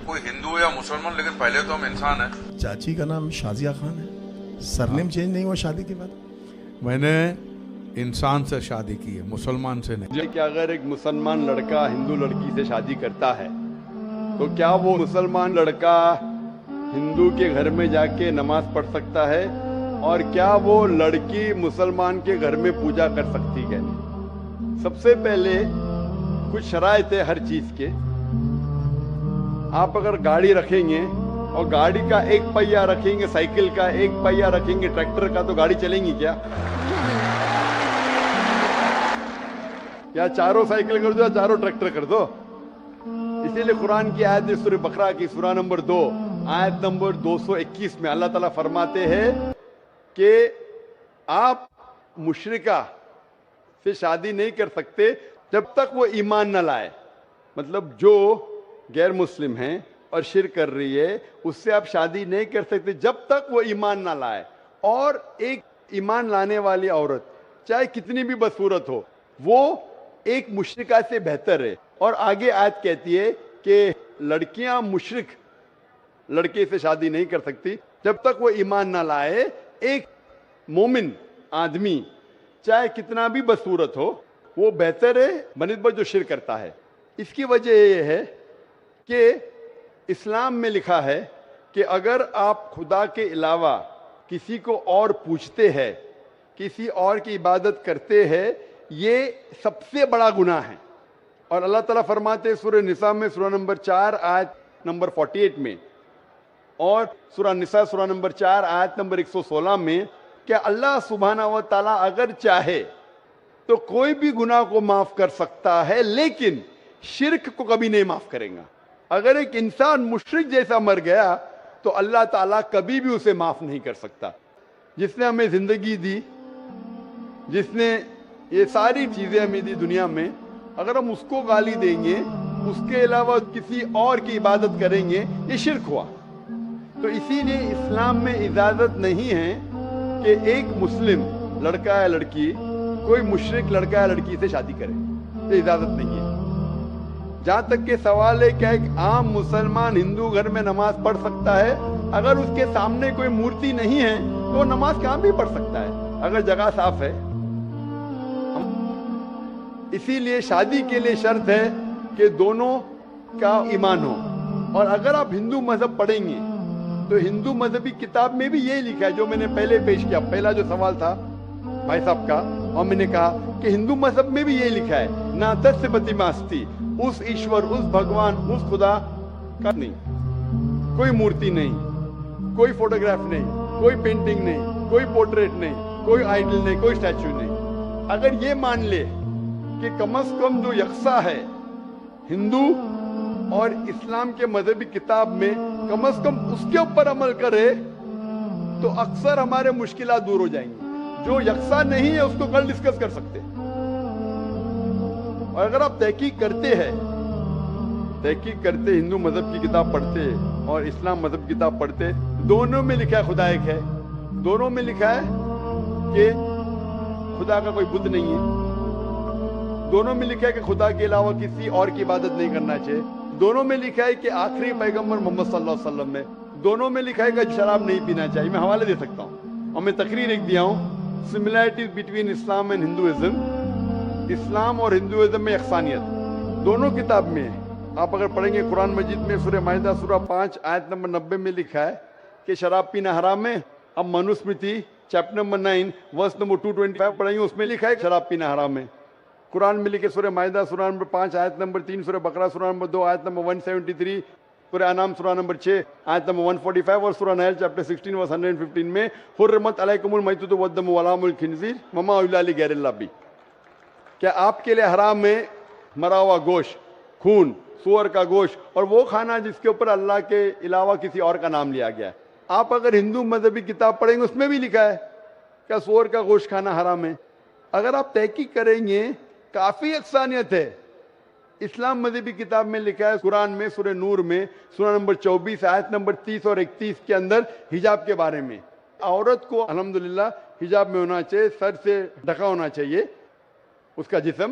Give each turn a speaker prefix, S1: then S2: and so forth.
S1: کوئی ہندو یا مسلمان، لیکن پہلے تو ہم انسان ہیں.
S2: چاچی کا نام شازیہ خان ہے، سرنیم چینج نہیں ہوا شادی کے بعد؟
S3: میں نے انسان سے شادی کی ہے، مسلمان سے نہیں.
S4: کہ اگر ایک مسلمان لڑکا ہندو لڑکی سے شادی کرتا ہے تو کیا وہ مسلمان لڑکا ہندو کے گھر میں جا کے نماز پڑھ سکتا ہے؟ اور کیا وہ لڑکی مسلمان کے گھر میں پوجا کر سکتی ہے؟ سب سے پہلے کچھ شرائط ہے ہر چیز کے. آپ اگر گاڑی رکھیں گے اور گاڑی کا ایک پہیہ رکھیں گے، سائیکل کا ایک پہیہ رکھیں گے، ٹریکٹر کا، تو گاڑی چلیں گی کیا؟ یا چاروں سائیکل کر دو یا چاروں ٹریکٹر کر دو. اسی لیے قرآن کی آیت ہے سورہ بقرہ کی سورہ نمبر 2 آیت نمبر 221 میں اللہ تعالیٰ فرماتے ہیں کہ آپ مشرکہ سے شادی نہیں کر سکتے جب تک وہ ایمان نہ لائے. مطلب جو غیر مسلم ہیں اور شرک کر رہی ہے اس سے آپ شادی نہیں کر سکتے جب تک وہ ایمان نہ لائے. اور ایک ایمان لانے والی عورت چاہے کتنی بھی بدصورت ہو وہ ایک مشرکہ سے بہتر ہے. اور آگے آیت کہتی ہے کہ لڑکیاں مشرک لڑکے سے شادی نہیں کر سکتی جب تک وہ ایمان نہ لائے. ایک مومن آدمی چاہے کتنا بھی بدصورت ہو وہ بہتر ہے بنسبت جو شرک کرتا ہے. اس کی وجہ یہ ہے کہ اسلام میں لکھا ہے کہ اگر آپ خدا کے علاوہ کسی کو اور پوچھتے ہیں، کسی اور کی عبادت کرتے ہیں، یہ سب سے بڑا گناہ ہے. اور اللہ تعالیٰ فرماتے ہیں سورہ نساء میں سورہ نمبر 4 آیت نمبر 48 میں اور سورہ نساء سورہ نمبر 4 آیت نمبر 116 میں کہ اللہ سبحانہ و تعالیٰ اگر چاہے تو کوئی بھی گناہ کو معاف کر سکتا ہے، لیکن شرک کو کبھی نہیں معاف کرے گا. اگر ایک انسان مشرک جیسا مر گیا تو اللہ تعالیٰ کبھی بھی اسے معاف نہیں کر سکتا. جس نے ہمیں زندگی دی، جس نے یہ ساری چیزیں ہمیں دی دنیا میں، اگر ہم اس کو گالی دیں گے، اس کے علاوہ کسی اور کی عبادت کریں گے، یہ شرک ہوا. تو اسی لیے اسلام میں اجازت نہیں ہے کہ ایک مسلم لڑکا یا لڑکی کوئی مشرک لڑکا یا لڑکی سے شادی کرے. یہ اجازت نہیں ہے. جہاں تک کہ سوال ہے کہ ایک عام مسلمان ہندو گھر میں نماز پڑھ سکتا ہے، اگر اس کے سامنے کوئی مورتی نہیں ہے تو وہ نماز کہاں بھی پڑھ سکتا ہے اگر جگہ صاف ہے. اسی لیے شادی کے لیے شرط ہے کہ دونوں کا ایمان ہو. اور اگر آپ ہندو مذہب پڑھیں گے تو ہندو مذہبی کتاب میں بھی یہی لکھا ہے جو میں نے پہلے پیش کیا. پہلا جو سوال تھا بھائی صاحب کا، اور میں نے کہا کہ ہندو مذہب میں بھی یہی لکھا ہے نا تس پتیماستی، اس ایشور، اس بھگوان، اس خدا کا نہیں، کوئی مورتی نہیں، کوئی فوٹوگراف نہیں، کوئی پینٹنگ نہیں، کوئی پورٹریٹ نہیں، کوئی آئیڈل نہیں، کوئی اسٹیچو نہیں. اگر یہ مان لے کہ کم از کم جو یکساں ہے ہندو اور اسلام کے مذہبی کتاب میں، کم از کم اس کے اوپر عمل کرے تو اکثر ہمارے مشکلات دور ہو جائیں گی. جو یکساں نہیں ہے اس کو کل ڈسکس کر سکتے. اور اگر آپ تحقیق کرتے ہندو مذہب کی کتاب پڑھتے اور اسلام مذہب کی کتاب پڑھتے، دونوں میں لکھا ہے خدا ایک ہے. دونوں میں لکھا ہے کہ خدا کا کوئی بت نہیں ہے. دونوں میں لکھا ہے کہ خدا کے علاوہ کسی اور کی عبادت نہیں کرنا چاہیے. دونوں میں لکھا ہے کہ آخری پیغمبر محمد صلی اللہ علیہ وسلم میں. دونوں میں لکھا ہے کہ شراب نہیں پینا چاہیے. میں حوالے دے سکتا ہوں اور میں تقریر ایک دیا ہوں، similarities between Islam and Hinduism. اسلام اور ہندوازم میں یکسانیت دونوں کتاب میں ہے. آپ اگر پڑھیں گے قرآن مجید میں سورہ مائدہ سورہ 5 آیت نمبر 90 میں لکھا ہے کہ شراب پینا حرام ہے. اب Manusmriti chapter number 9 verse number 225 پڑھیں گے، اس میں لکھا ہے کہ شراب پینا حرام ہے. قرآن میں لکھے سورہ مائدہ سورہ نمبر 5 آیت نمبر 3، سورہ بقرہ سورہ نمبر 2 آیت نمبر 173، سورہ انعام سورہ نمبر 6 آیت نمبر 145 اور سورہ نحل چیپٹر 16 ورس 115 میں حرمت علیکم المیتۃ والدم ولحم الخنزیر وما اہل لغیر اللہ بھی. کیا آپ کے لیے حرام ہے مرا ہوا گوشت، خون، سور کا گوشت اور وہ کھانا جس کے اوپر اللہ کے علاوہ کسی اور کا نام لیا گیا ہے. آپ اگر ہندو مذہبی کتاب پڑھیں گے اس میں بھی لکھا ہے کہ سور کا گوشت کھانا حرام ہے. اگر آپ تحقیق کریں گے کافی یکسانیت ہے. اسلام مذہبی کتاب میں لکھا ہے قرآن میں سورہ نور میں سورہ نمبر 24 آیت نمبر 30 اور 31 کے اندر حجاب کے بارے میں. عورت کو الحمدللہ حجاب میں ہونا چاہیے، سر سے ڈھکا ہونا چاہیے اس کا جسم.